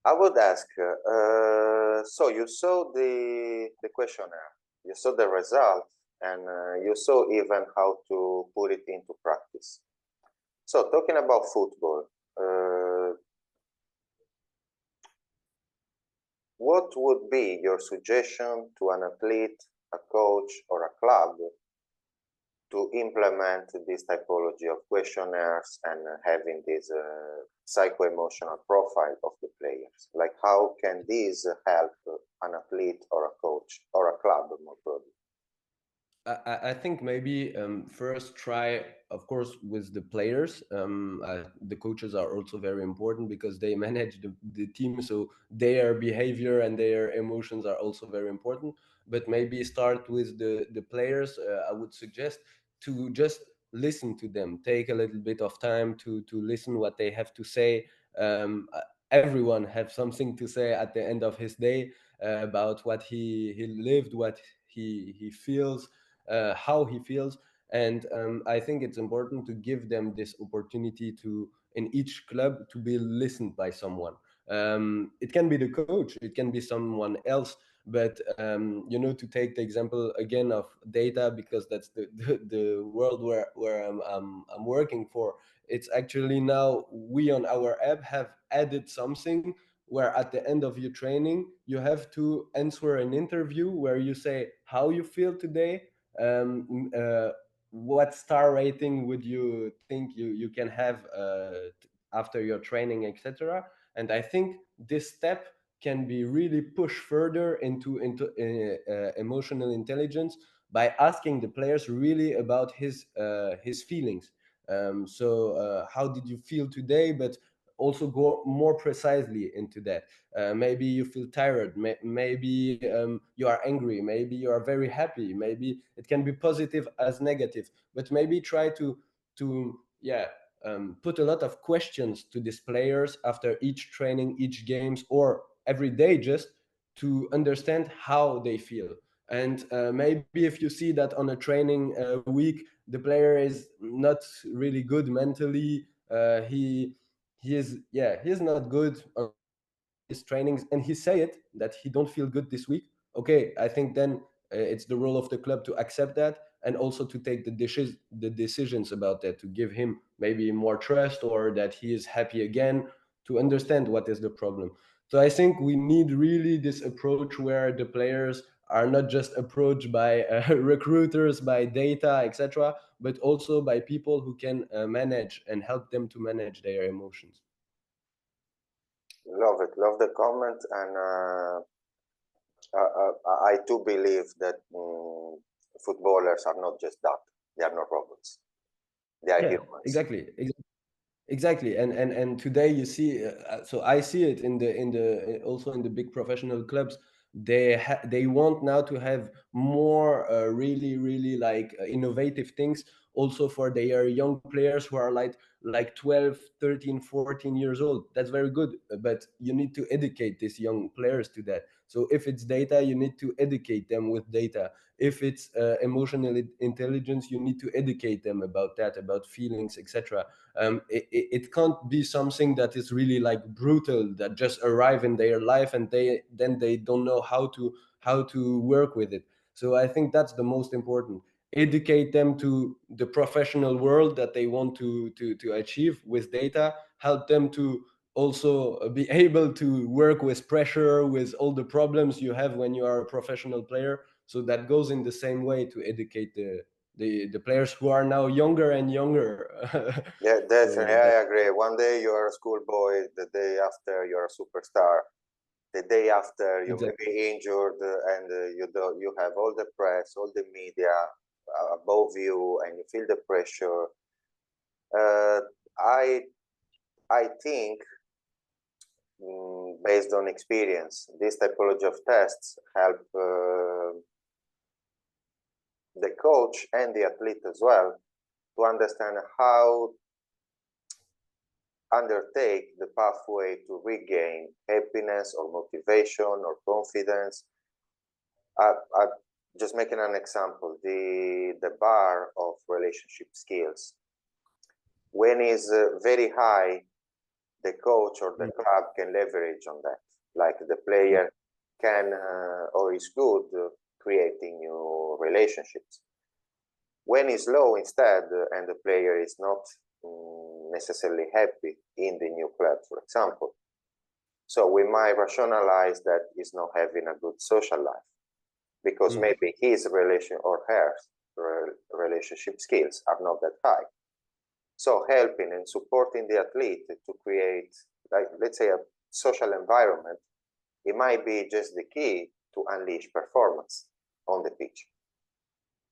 I would ask, so you saw the questionnaire, you saw the result, and you saw even how to put it into practice. So talking about football, what would be your suggestion to an athlete, a coach, or a club to implement this typology of questionnaires and having this psycho-emotional profile of the players? Like, how can this help an athlete or a coach or a club more broadly? I think maybe first try, of course, with the players. The coaches are also very important because they manage the team, so their behavior and their emotions are also very important. But maybe start with the players. I would suggest to just listen to them. Take a little bit of time to listen what they have to say. Everyone have something to say at the end of his day about what he lived, what he feels, how he feels. And I think it's important to give them this opportunity to, in each club, to be listened by someone. It can be the coach, it can be someone else, but to take the example again of data, because that's the world where I'm working for. It's actually now we on our app have added something where at the end of your training you have to answer an interview where you say how you feel today, what star rating would you think you can have after your training, etc. And I think this step can be really pushed further into emotional intelligence by asking the players really about his feelings. So how did you feel today, but also go more precisely into that. Maybe you feel tired, maybe you are angry, maybe you are very happy, maybe it can be positive as negative, but maybe try to put a lot of questions to these players after each training, each games, or every day, just to understand how they feel. And maybe if you see that on a training week the player is not really good mentally, he is not good on his trainings, and he say it that he don't feel good this week. Okay, I think then it's the role of the club to accept that, and also to take the decisions about that, to give him maybe more trust, or that he is happy again, to understand what is the problem. So I think we need really this approach where the players are not just approached by recruiters, by data, etc., but also by people who can manage and help them to manage their emotions. Love it, love the comment, and I too believe that footballers are not just that; they are not robots; they are Yeah, humans. exactly. Exactly, and today you see, so I see it in the also in the big professional clubs. They want now to have more really like innovative things also for their young players who are like 12, 13, 14 years old. That's very good, but you need to educate these young players to that. So if it's data, you need to educate them with data. If it's emotional intelligence, you need to educate them about that, about feelings, etc. It can't be something that is really like brutal, that just arrive in their life and they don't know how to work with it. So I think that's the most important. Educate them to the professional world that they want to achieve with data. Help them to also be able to work with pressure, with all the problems you have when you are a professional player. So that goes in the same way to educate the players who are now younger and younger. Yeah, So definitely, that I agree. One day you are a schoolboy, the day after you're a superstar, the day after you may exactly. be injured, and you have all the press, all the media above you, and you feel the pressure. Uh, I I think, based on experience, this typology of tests help the coach and the athlete as well to understand how undertake the pathway to regain happiness or motivation or confidence. I just making an example, the bar of relationship skills when is very high, the coach or the club can leverage on that. Like the player can or is good creating new relationships. When it's low instead, and the player is not necessarily happy in the new club, for example, so we might rationalize that he's not having a good social life because maybe his relation or her relationship skills are not that high. So helping and supporting the athlete to create, like, let's say, a social environment, it might be just the key to unleash performance on the pitch.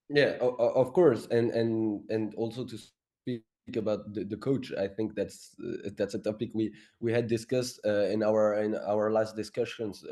Yeah, of course, and also to speak about the coach, I think that's a topic we had discussed in our last discussions.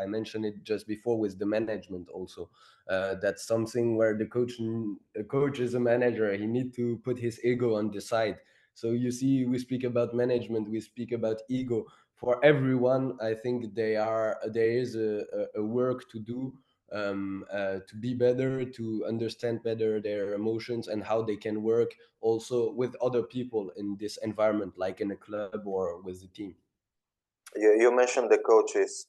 I mentioned it just before with the management also. That's something where a coach is a manager. He need to put his ego on the side. So you see, we speak about management, we speak about ego. For everyone, I think there is a work to do, to be better, to understand better their emotions and how they can work also with other people in this environment, like in a club or with the team. You mentioned the coaches,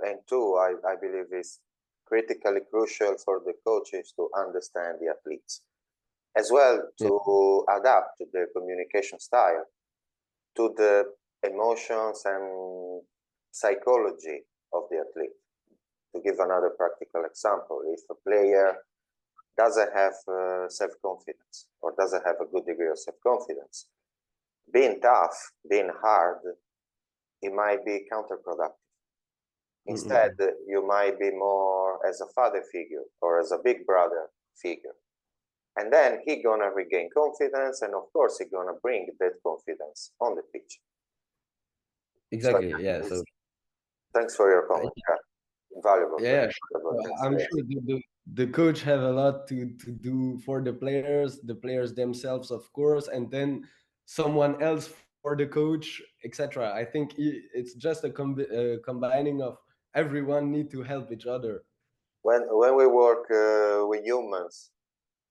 and too, I believe is critically crucial for the coaches to understand the athletes, as well Yeah. to adapt their communication style to the emotions and psychology of the athlete. To give another practical example, if a player doesn't have self-confidence or doesn't have a good degree of self-confidence, being tough, being hard, it might be counterproductive. Instead, you might be more as a father figure or as a big brother figure. And then he gonna regain confidence, and of course he gonna bring that confidence on the pitch. So Exactly. Yeah. So thanks for your comment. Yeah. Valuable, very yeah, valuable. sure. Thanks. I'm Yes. sure the coach have a lot to do for the players themselves, of course, and then someone else for the coach, etc. I think it's just a combining of everyone need to help each other. When we work with humans,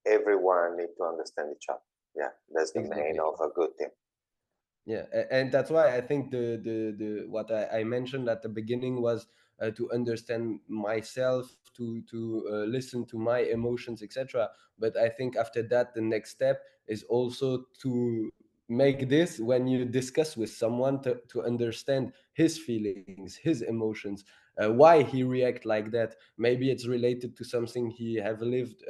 everyone need to understand each other. Yeah, that's the main Exactly. of a good team. Yeah, and that's why I think the what I mentioned at the beginning was to understand myself, to listen to my emotions, etc. But I think after that, the next step is also to make this when you discuss with someone to understand his feelings, his emotions, why he react like that. Maybe it's related to something he have lived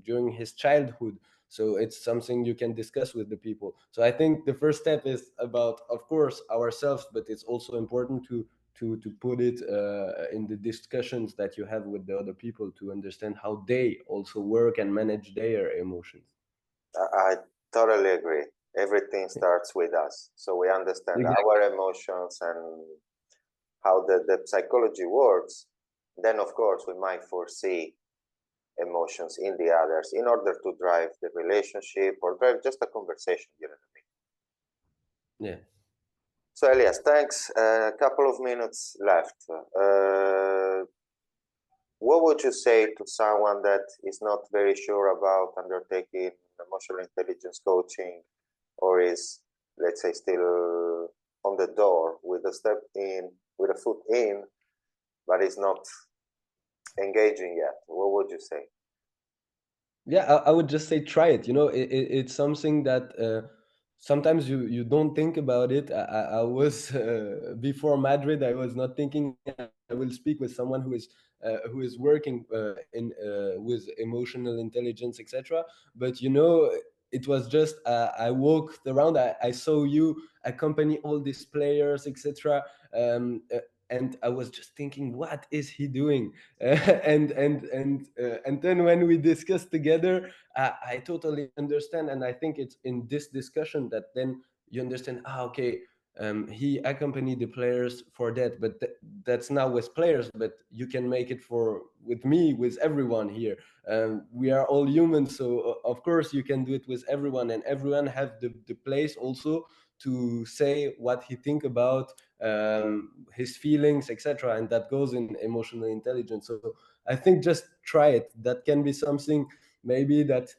during his childhood, so it's something you can discuss with the people. So I think the first step is about, of course, ourselves, but it's also important to put it in the discussions that you have with the other people, to understand how they also work and manage their emotions. I totally agree. Everything starts with us. So we understand Exactly. our emotions and how the psychology works. Then, of course, we might foresee emotions in the others in order to drive the relationship or drive just a conversation. You know what I mean? Yeah. So, Elias, thanks. A couple of minutes left. What would you say to someone that is not very sure about undertaking emotional intelligence coaching, or is, let's say, still on the door with a step in, with a foot in, but is not engaging yet? What would you say? Yeah, I would just say try it. It's something that sometimes you don't think about it. I was before Madrid, I was not thinking I will speak with someone who is working with emotional intelligence, etc. But it was just I walked around, I saw you accompany all these players, etc. And I was just thinking, what is he doing? And then when we discussed together, I totally understand, and I think it's in this discussion that then you understand. Okay, he accompanied the players for that, but that's now with players. But you can make it for with me, with everyone here. We are all humans, so of course you can do it with everyone, and everyone have the place also to say what he think about his feelings, etc. And that goes in emotional intelligence. So I think just try it. That can be something maybe that,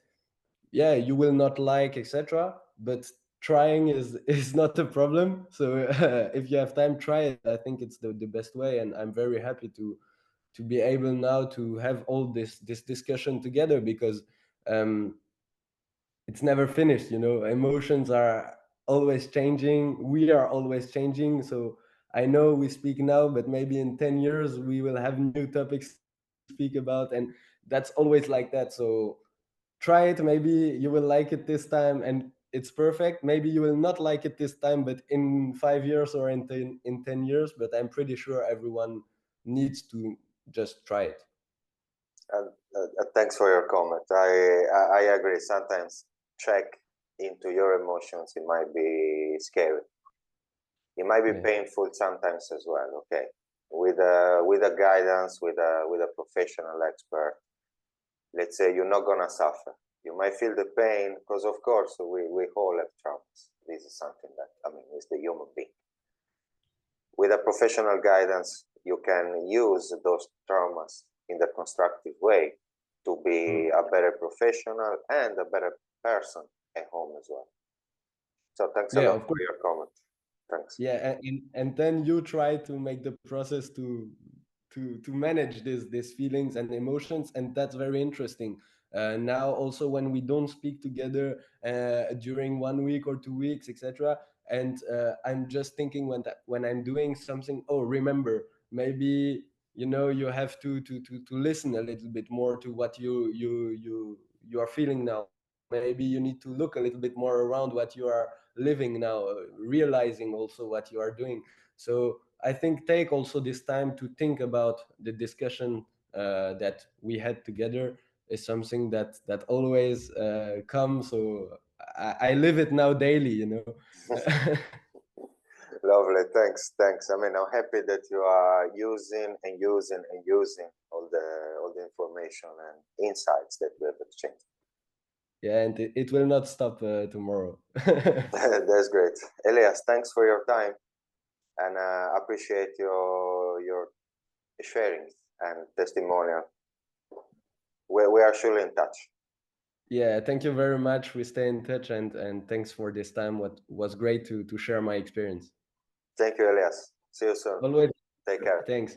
yeah, you will not like, etc. But trying is not a problem. So if you have time, try it. I think it's the best way, and I'm very happy to be able now to have all this discussion together, because it's never finished. Emotions are always changing, we are always changing. So I know we speak now, but maybe in 10 years we will have new topics to speak about, and that's always like that. So try it, maybe you will like it this time and it's perfect. Maybe you will not like it this time, but in 5 years or in 10 years. But I'm pretty sure everyone needs to just try it. Thanks for your comment. I agree. Sometimes check into your emotions. It might be scary. It might be Yeah. painful sometimes as well. Okay, with a guidance, with a professional expert. Let's say you're not gonna suffer. You might feel the pain because, of course, we all have traumas. This is something that, I mean, it's the human being. With a professional guidance, you can use those traumas in the constructive way to be a better professional and a better person at home as well. So thanks a Yeah, lot of for course. your comment. Thanks. Yeah, and then you try to make the process to manage these feelings and emotions, and that's very interesting. Now also, when we don't speak together during 1 week or 2 weeks, etc., and I'm just thinking when I'm doing something, oh, remember, maybe you have to listen a little bit more to what you are feeling now. Maybe you need to look a little bit more around what you are living now, realizing also what you are doing. So I think take also this time to think about the discussion that we had together is something that always comes. So I live it now daily. Lovely. Thanks. I mean, I'm happy that you are using and using and using all the information and insights that we have exchanged. Yeah, and it will not stop tomorrow. That's great. Elias, thanks for your time and appreciate your sharing and testimonial. We are surely in touch. Yeah, thank you very much. We stay in touch, and thanks for this time. What was great to share my experience. Thank you, Elias. See you soon. Always. Take care. Thanks.